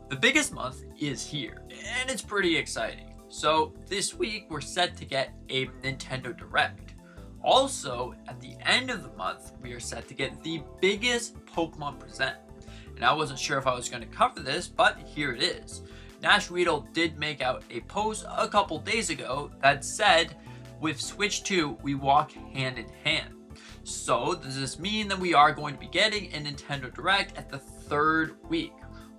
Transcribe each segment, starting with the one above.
The biggest month is here, and it's pretty exciting. So this week we're set to get a Nintendo Direct. Also, at the end of the month, we are set to get the biggest Pokemon present. And I wasn't sure if I was going to cover this, but here it is. Nash Weedle did make out a post a couple days ago that said, with Switch 2, we walk hand in hand. So does this mean that we are going to be getting a Nintendo Direct at the third week?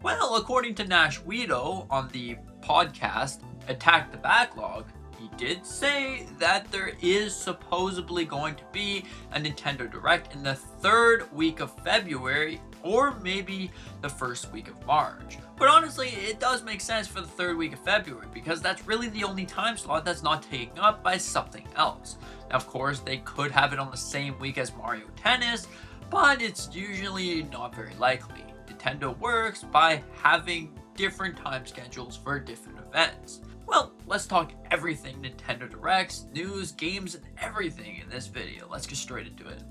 Well, according to Nash Weedle on the podcast Attack the Backlog, he did say that there is supposedly going to be a Nintendo Direct in the third week of February or maybe the first week of March. But honestly, it does make sense for the third week of February because that's really the only time slot that's not taken up by something else. Now, of course, they could have it on the same week as Mario Tennis, but it's usually not very likely. Nintendo works by having different time schedules for different events. Well, let's talk everything Nintendo Directs, news, games, and everything in this video. Let's get straight into it.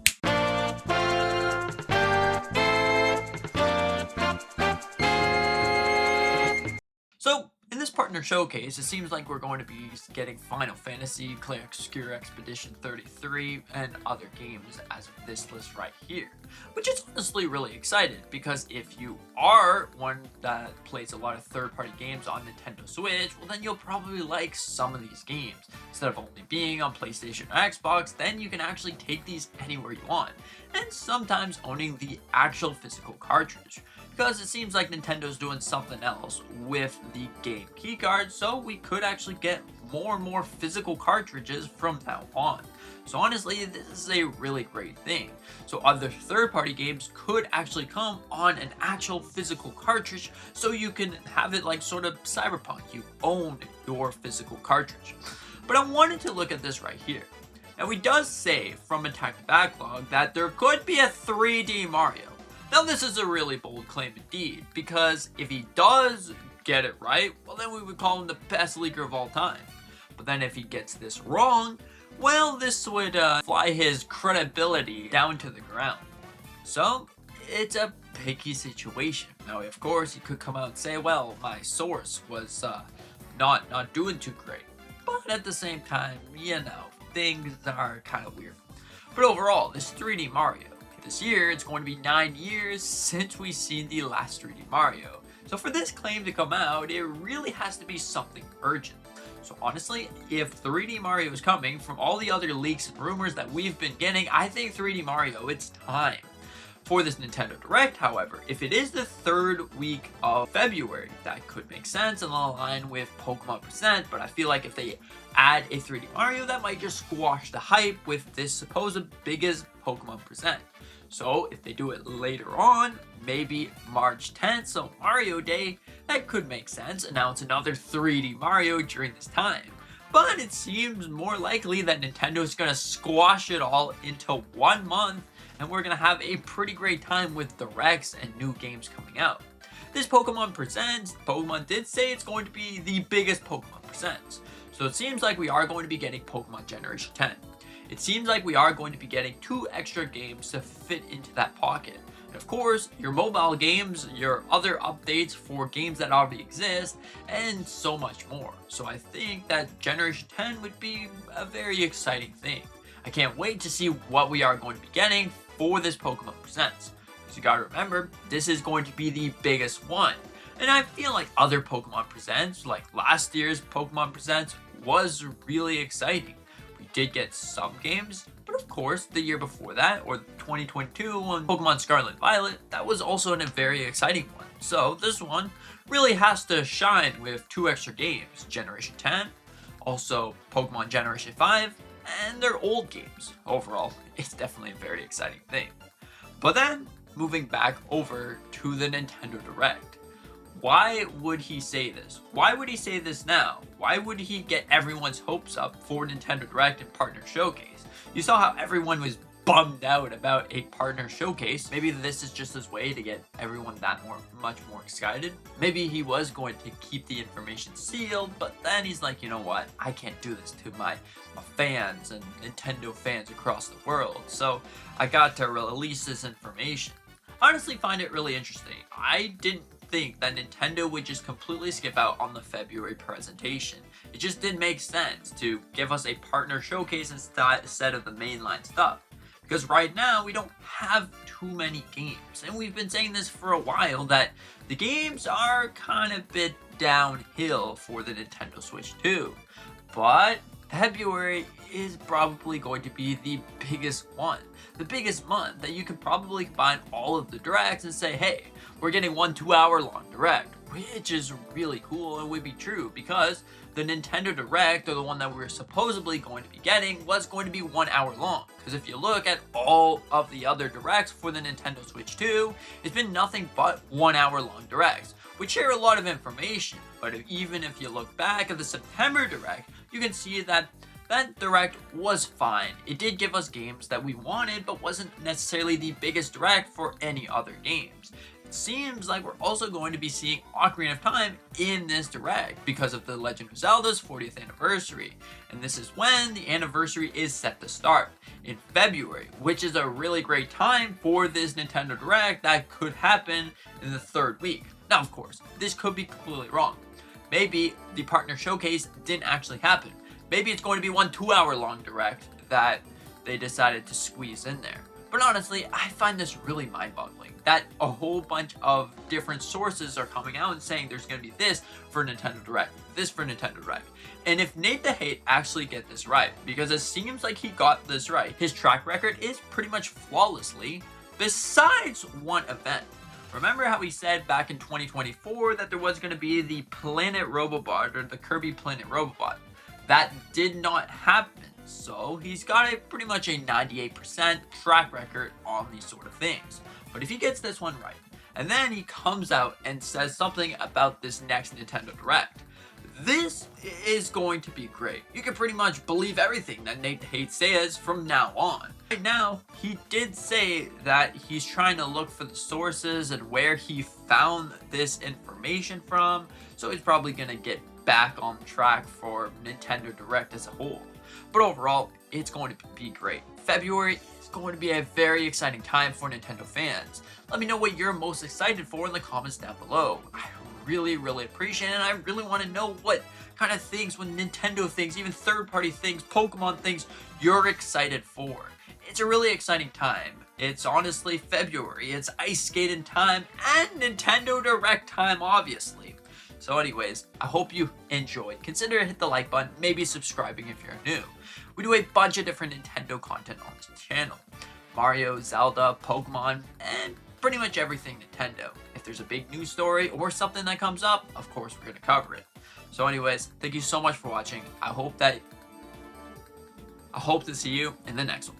So, in this partner showcase, it seems like we're going to be getting Final Fantasy, Clay Obscure Expedition 33, and other games as of this list right here. Which is honestly really excited, because if you are one that plays a lot of third-party games on Nintendo Switch, well then you'll probably like some of these games. Instead of only being on PlayStation or Xbox, then you can actually take these anywhere you want, and sometimes owning the actual physical cartridge. Because it seems like Nintendo's doing something else with the game keycard, so we could actually get more and more physical cartridges from now on. So honestly, this is a really great thing. So other third-party games could actually come on an actual physical cartridge, so you can have it like sort of Cyberpunk. You own your physical cartridge. But I wanted to look at this right here. Now, he does say from Attack the Backlog that there could be a 3D Mario. Now, this is a really bold claim indeed, because if he does get it right, well then we would call him the best leaker of all time. But then if he gets this wrong, well, this would fly his credibility down to the ground. So, it's a picky situation. Now, of course, he could come out and say, well, my source was not doing too great. But at the same time, you know, things are kind of weird. But overall, this 3D Mario, this year, it's going to be 9 years since we've seen the last 3D Mario. So for this claim to come out, it really has to be something urgent. So honestly, if 3D Mario is coming from all the other leaks and rumors that we've been getting, I think 3D Mario, it's time. For this Nintendo Direct, however, if it is the third week of February, that could make sense and align with Pokemon Present, but I feel like if they add a 3D Mario, that might just squash the hype with this supposed biggest Pokemon Present. So if they do it later on, maybe March 10th, so Mario Day, that could make sense. Announce another 3D Mario during this time. But it seems more likely that Nintendo is going to squash it all into 1 month, and we're going to have a pretty great time with Directs and new games coming out. This Pokemon Presents, Pokemon did say it's going to be the biggest Pokemon Presents. So it seems like we are going to be getting Pokemon Generation 10. It seems like we are going to be getting 2 extra games to fit into that pocket. And of course, your mobile games, your other updates for games that already exist, and so much more. So I think that Generation 10 would be a very exciting thing. I can't wait to see what we are going to be getting for this Pokemon Presents. Because you gotta remember, this is going to be the biggest one. And I feel like other Pokemon Presents, like last year's Pokemon Presents, was really exciting. We did get some games, but of course, the year before that, or 2022 on Pokemon Scarlet and Violet, that was also a very exciting one. So this one really has to shine with 2 extra games, Generation 10, also Pokemon Generation 5, and their old games. Overall, it's definitely a very exciting thing. But then, moving back over to the Nintendo Direct. Why would he say this? Why would he say this now? Why would he get everyone's hopes up for Nintendo Direct and Partner Showcase? You saw how everyone was bummed out about a partner showcase. Maybe this is just his way to get everyone that much more excited. Maybe he was going to keep the information sealed, but then he's like, you know what? I can't do this to my fans and Nintendo fans across the world. So I got to release this information. Honestly, find it really interesting. I didn't think that Nintendo would just completely skip out on the February presentation. It just didn't make sense to give us a partner showcase instead of the mainline stuff. Because right now, we don't have too many games. And we've been saying this for a while, that the games are kind of a bit downhill for the Nintendo Switch 2. But February is probably going to be the biggest one. The biggest month that you could probably combine all of the directs and say, hey, we're getting one 2-hour long direct. Which is really cool and would be true, because the Nintendo Direct, or the one that we were supposedly going to be getting, was going to be 1 hour long. Because if you look at all of the other directs for the Nintendo Switch 2, it's been nothing but 1 hour long directs, which share a lot of information. But even if you look back at the September Direct, you can see that that Direct was fine. It did give us games that we wanted, but wasn't necessarily the biggest Direct for any other games. It seems like we're also going to be seeing Ocarina of Time in this Direct because of the Legend of Zelda's 40th anniversary. And this is when the anniversary is set to start, in February, which is a really great time for this Nintendo Direct that could happen in the 3rd week. Now, of course, this could be completely wrong. Maybe the partner showcase didn't actually happen. Maybe it's going to be one 2-hour long Direct that they decided to squeeze in there. But honestly, I find this really mind-boggling that a whole bunch of different sources are coming out and saying there's going to be this for Nintendo Direct, this for Nintendo Direct. And if Nate the Hate actually get this right, because it seems like he got this right, his track record is pretty much flawlessly, besides one event. Remember how he said back in 2024 that there was going to be the Planet Robobot, or the Kirby Planet Robobot? That did not happen. So he's got pretty much a 98% track record on these sort of things. But if he gets this one right, and then he comes out and says something about this next Nintendo Direct, this is going to be great. You can pretty much believe everything that Nate the Hate says from now on. Right now, he did say that he's trying to look for the sources and where he found this information from, so he's probably going to get back on track for Nintendo Direct as a whole. But overall, it's going to be great. February is going to be a very exciting time for Nintendo fans. Let me know what you're most excited for in the comments down below. I really appreciate it, and I really want to know what kind of things, when Nintendo things, even third-party things, Pokemon things, you're excited for. It's a really exciting time. It's honestly February, it's ice skating time, and Nintendo Direct time, obviously. So anyways, I hope you enjoyed. Consider hit the like button, maybe subscribing if you're new. We do a bunch of different Nintendo content on this channel. Mario, Zelda, Pokemon, and pretty much everything Nintendo. If there's a big news story or something that comes up, of course we're going to cover it. So anyways, thank you so much for watching. I hope to see you in the next one.